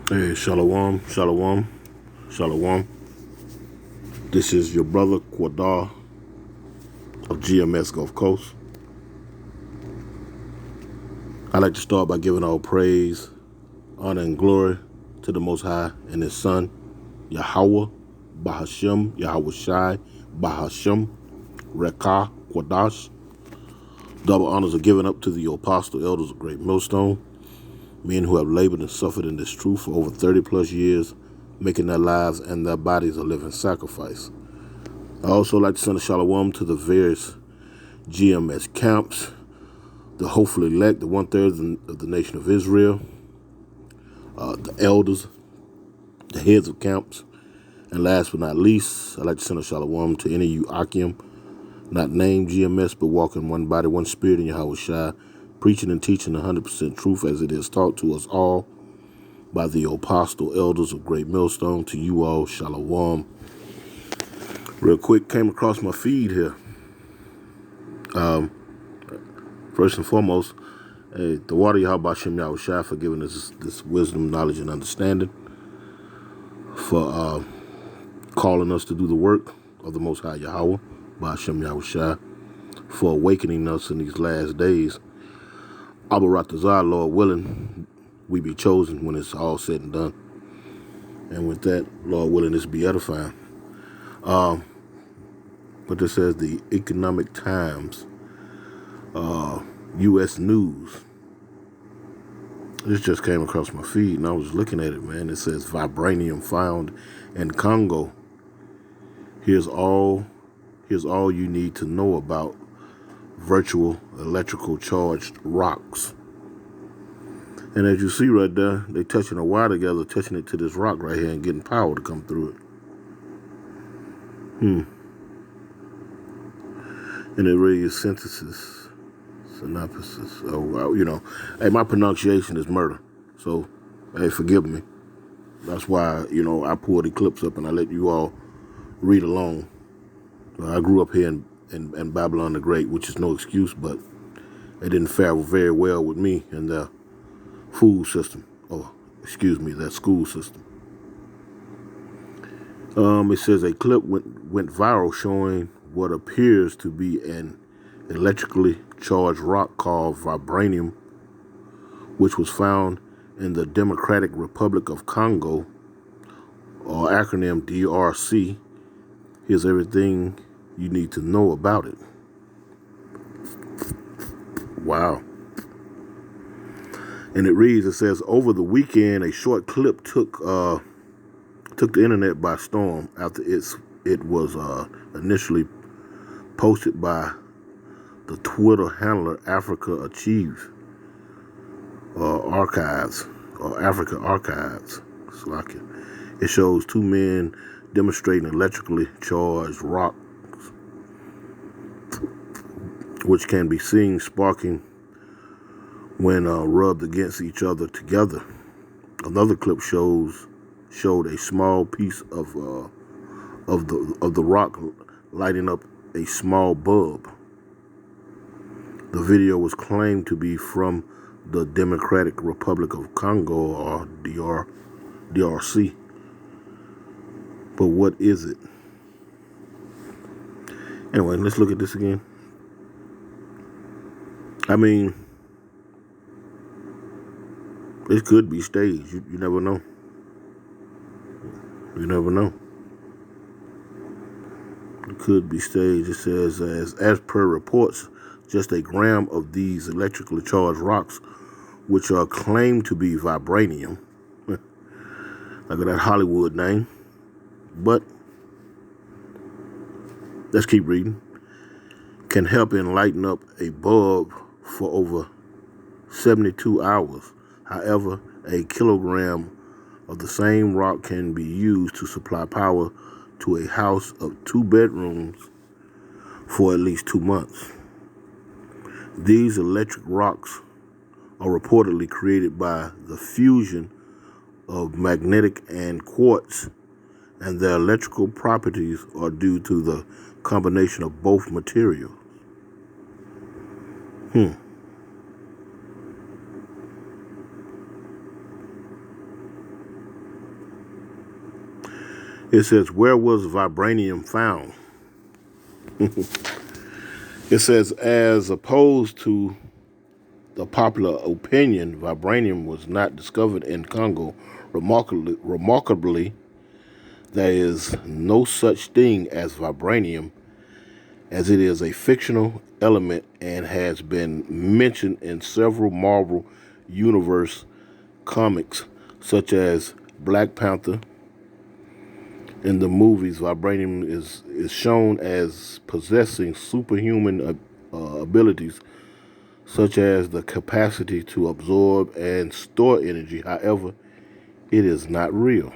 Hey, Shalom, Shalom, Shalom. This is your brother Quadar of GMS Gulf Coast. I'd like to start by giving all praise, honor, and glory to the Most High and His Son, Yahweh, Bahashem, Yahweh Shai, Bahashem, Rekah, Quadash. Double honors are given up to the apostle elders of Great Millstone, men who have labored and suffered in this truth for over 30 plus years, making their lives and their bodies a living sacrifice. I also like to send a shalom to the various GMS camps, the hopefully elect, the 1/3 of the nation of Israel, the elders, the heads of camps, and last but not least, I'd like to send a shalom to any of you Akim, not named GMS, but walking one body, one spirit in Yahweh Shai, preaching and teaching 100% truth as it is taught to us all by the apostle elders of Great Millstone. To you all, shalom. Real quick, came across my feed here. First and foremost, the water Yahweh Shem Yahweh Shai for giving us this wisdom, knowledge, and understanding, for calling us to do the work of the Most High Yahweh, Ba'ashem Yahweh Shai, for awakening us in these last days. Abaratazah, Lord willing, we be chosen when it's all said and done. And with that, Lord willing, this be edifying. But this says the Economic Times, U.S. News. This just came across my feed, and I was looking at it, man. It says vibranium found in Congo. Here's all you need to know about virtual electrical charged rocks. And as you see right there, they touching a wire together, touching it to this rock right here and getting power to come through it. And it reads synthesis, synopsis. Oh, well, hey, my pronunciation is murder. So, hey, forgive me. That's why, I pull the clips up and I let you all read along. I grew up here in Babylon the Great, which is no excuse, but it didn't fare very well with me and the food system. Oh, excuse me, that school system. It says a clip went viral showing what appears to be an electrically charged rock called vibranium, which was found in the Democratic Republic of Congo, or acronym DRC. Here's everything you need to know about it. Wow. And it says, over the weekend, a short clip took the internet by storm after it was initially posted by the Twitter handler Africa Achieves Archives, or Africa Archives. It shows two men demonstrating electrically charged rock, which can be seen sparking when rubbed against each other together. Another clip showed a small piece of the rock lighting up a small bulb. The video was claimed to be from the Democratic Republic of Congo, or DRC. But what is it? Anyway, let's look at this again. I mean, it could be staged. You never know. You never know. It could be staged. It says, as per reports, just a gram of these electrically charged rocks, which are claimed to be vibranium, like that Hollywood name, but let's keep reading, can help enlighten up a bulb for over 72 hours. However, a kilogram of the same rock can be used to supply power to a house of 2 bedrooms for at least 2 months. These electric rocks are reportedly created by the fusion of magnetic and quartz, and their electrical properties are due to the combination of both materials. It says, where was vibranium found? It says, as opposed to the popular opinion, vibranium was not discovered in Congo. Remarkably, there is no such thing as vibranium, as it is a fictional element and has been mentioned in several Marvel Universe comics, such as Black Panther. In the movies, vibranium is shown as possessing superhuman abilities, such as the capacity to absorb and store energy. However, it is not real.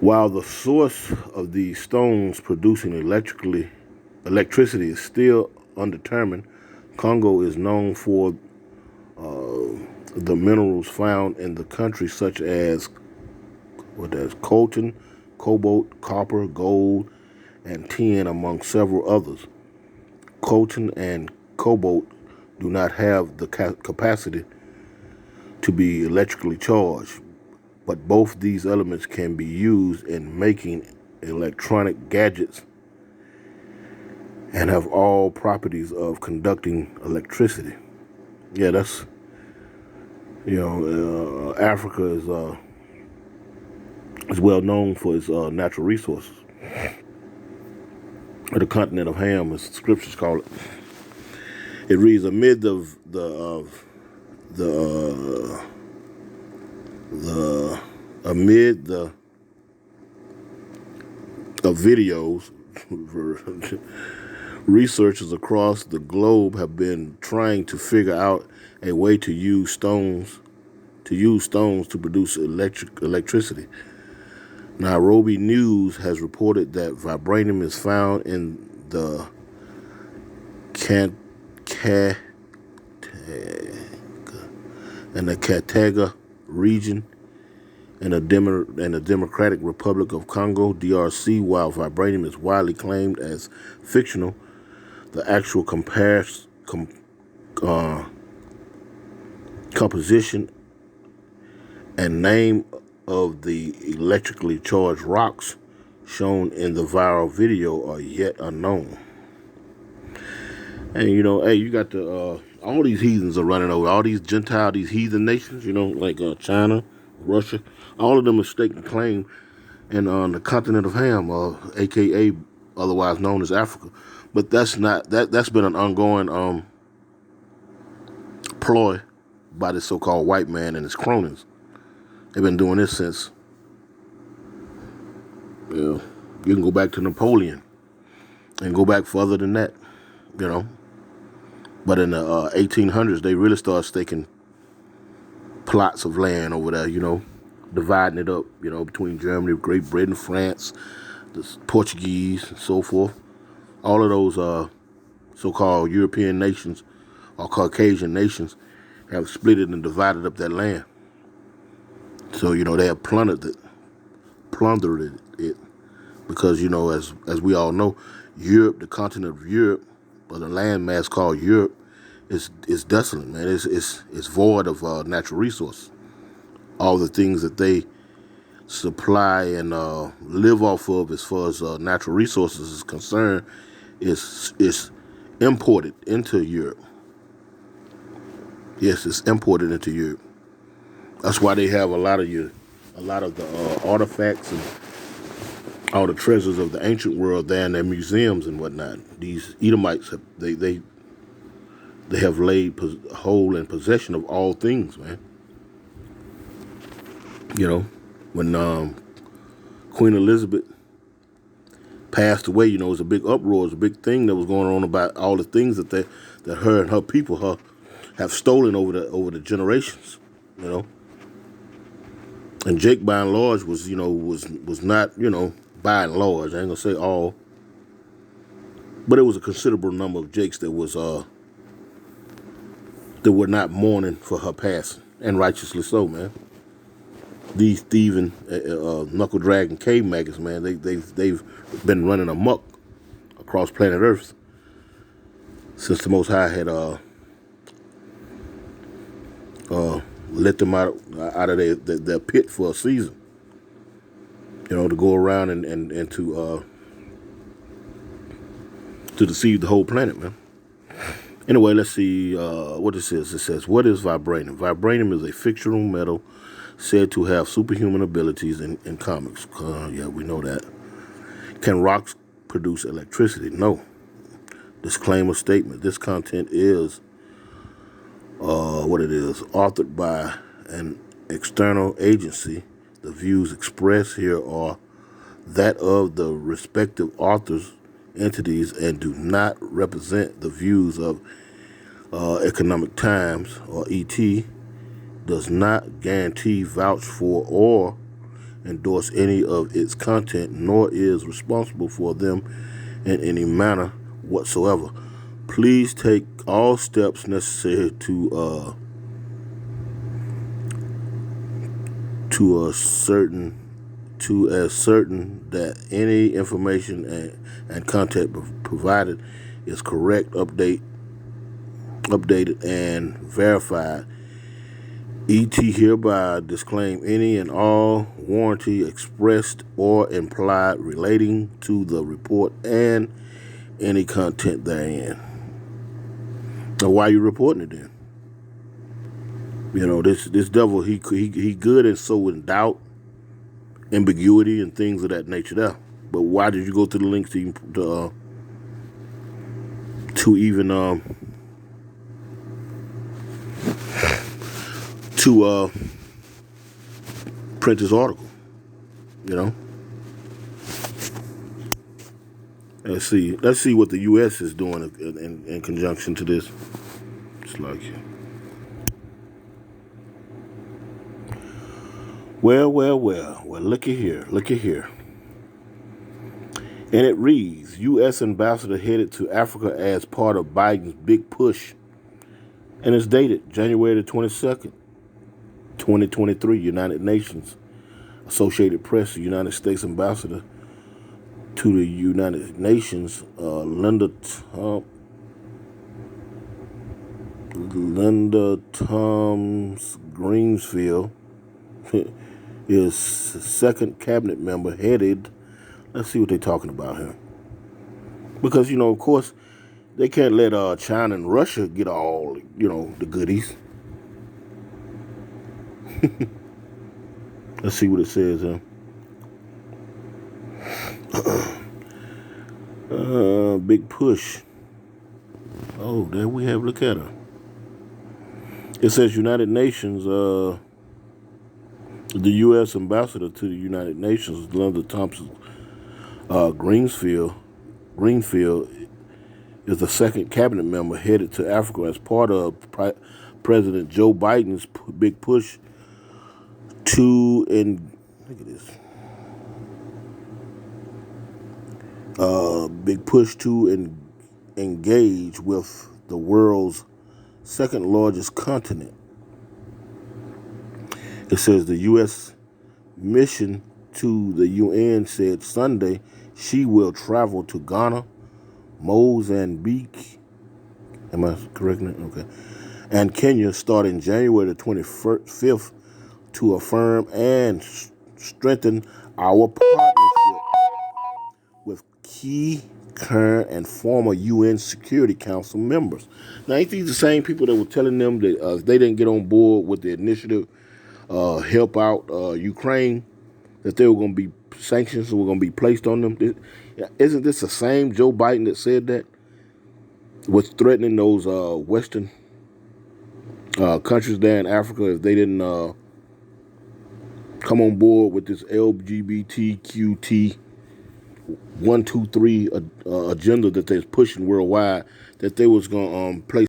While the source of these stones producing electricity is still undetermined, Congo is known for the minerals found in the country, such as coltan, cobalt, copper, gold, and tin, among several others. Coltan and cobalt do not have the capacity to be electrically charged, but both these elements can be used in making electronic gadgets and have all properties of conducting electricity. Yeah, that's, Africa is well known for its natural resources. Or the continent of Ham, as scriptures call it. It reads, amid amid the videos, researchers across the globe have been trying to figure out a way to use stones to produce electricity. Nairobi News has reported that vibranium is found in the Katanga region in the Democratic Republic of Congo, DRC. While vibranium is widely claimed as fictional, the actual composition and name of the electrically charged rocks shown in the viral video are yet unknown. And hey, you got all these heathens are running over, all these these heathen nations, like China, Russia, all of them are staking claim in the continent of Ham, aka otherwise known as Africa. But that's been an ongoing ploy by this so-called white man and his cronies. They've been doing this since, you can go back to Napoleon and go back further than that, But in the 1800s, they really started staking plots of land over there, dividing it up, between Germany, Great Britain, France, the Portuguese, and so forth. All of those so-called European nations or Caucasian nations have split it and divided up that land. So, they have plundered it because, as we all know, Europe, the continent of Europe, or the landmass called Europe, is desolate, man. It's void of natural resources. All the things that they supply and live off of, as far as natural resources is concerned, is imported into Europe. Yes, it's imported into Europe. That's why they have a lot of the artifacts and all the treasures of the ancient world there in their museums and whatnot. These Edomites they have laid hold and possession of all things, man. When Queen Elizabeth passed away, it was a big uproar, it was a big thing that was going on about all the things that her and her people have stolen over the generations, And Jake, by and large, was not, by and large, I ain't gonna say all, but it was a considerable number of Jakes that were not mourning for her passing, and righteously so, man. These thieving, knuckle dragging cave maggots, man, they've been running amok across planet Earth since the Most High had let them out of their pit for a season. To go around and to deceive the whole planet, man. Anyway, let's see what it says. It says, what is vibranium? Vibranium is a fictional metal said to have superhuman abilities in comics. Yeah, we know that. Can rocks produce electricity? No. Disclaimer statement. This content is what it is, authored by an external agency. The views expressed here are that of the respective authors, entities, and do not represent the views of Economic Times or ET, does not guarantee, vouch for, or endorse any of its content, nor is responsible for them in any manner whatsoever. Please take all steps necessary to ascertain that any information and content provided is correct, updated, and verified. ET hereby disclaim any and all warranty expressed or implied relating to the report and any content therein. Now, why are you reporting it then? This devil, he good at sowing doubt, ambiguity, and things of that nature there. But why did you go to the links to even print this article? Let's see what the U.S. is doing in conjunction to this. It's like, well, looky here. And it reads, U.S. ambassador headed to Africa as part of Biden's big push. And it's dated January the 22nd, 2023, United Nations. Associated Press, the United States ambassador to the United Nations, Linda Thomas Greenfield, is second cabinet member headed. Let's see what they're talking about here. Because, of course, they can't let China and Russia get all, the goodies. Let's see what it says here. Big push. Oh, there we have. Look at her. It says United Nations. The U.S. ambassador to the United Nations, Linda Thompson Greenfield, is the second cabinet member headed to Africa as part of President Joe Biden's big push to look at this. Big push to engage with the world's second largest continent. It says the U.S. mission to the UN said Sunday she will travel to Ghana, Mozambique, am I correct? Okay, and Kenya starting January the 25th to affirm and strengthen our partnership with key current and former UN Security Council members. Now, ain't these the same people that were telling them that they didn't get on board with the initiative help out Ukraine, that there were going to be sanctions that were going to be placed on them? Isn't this the same Joe Biden that said that? Was threatening those Western countries there in Africa if they didn't come on board with this LGBTQT 1, 2, 3 agenda that they're pushing worldwide, that they was going to place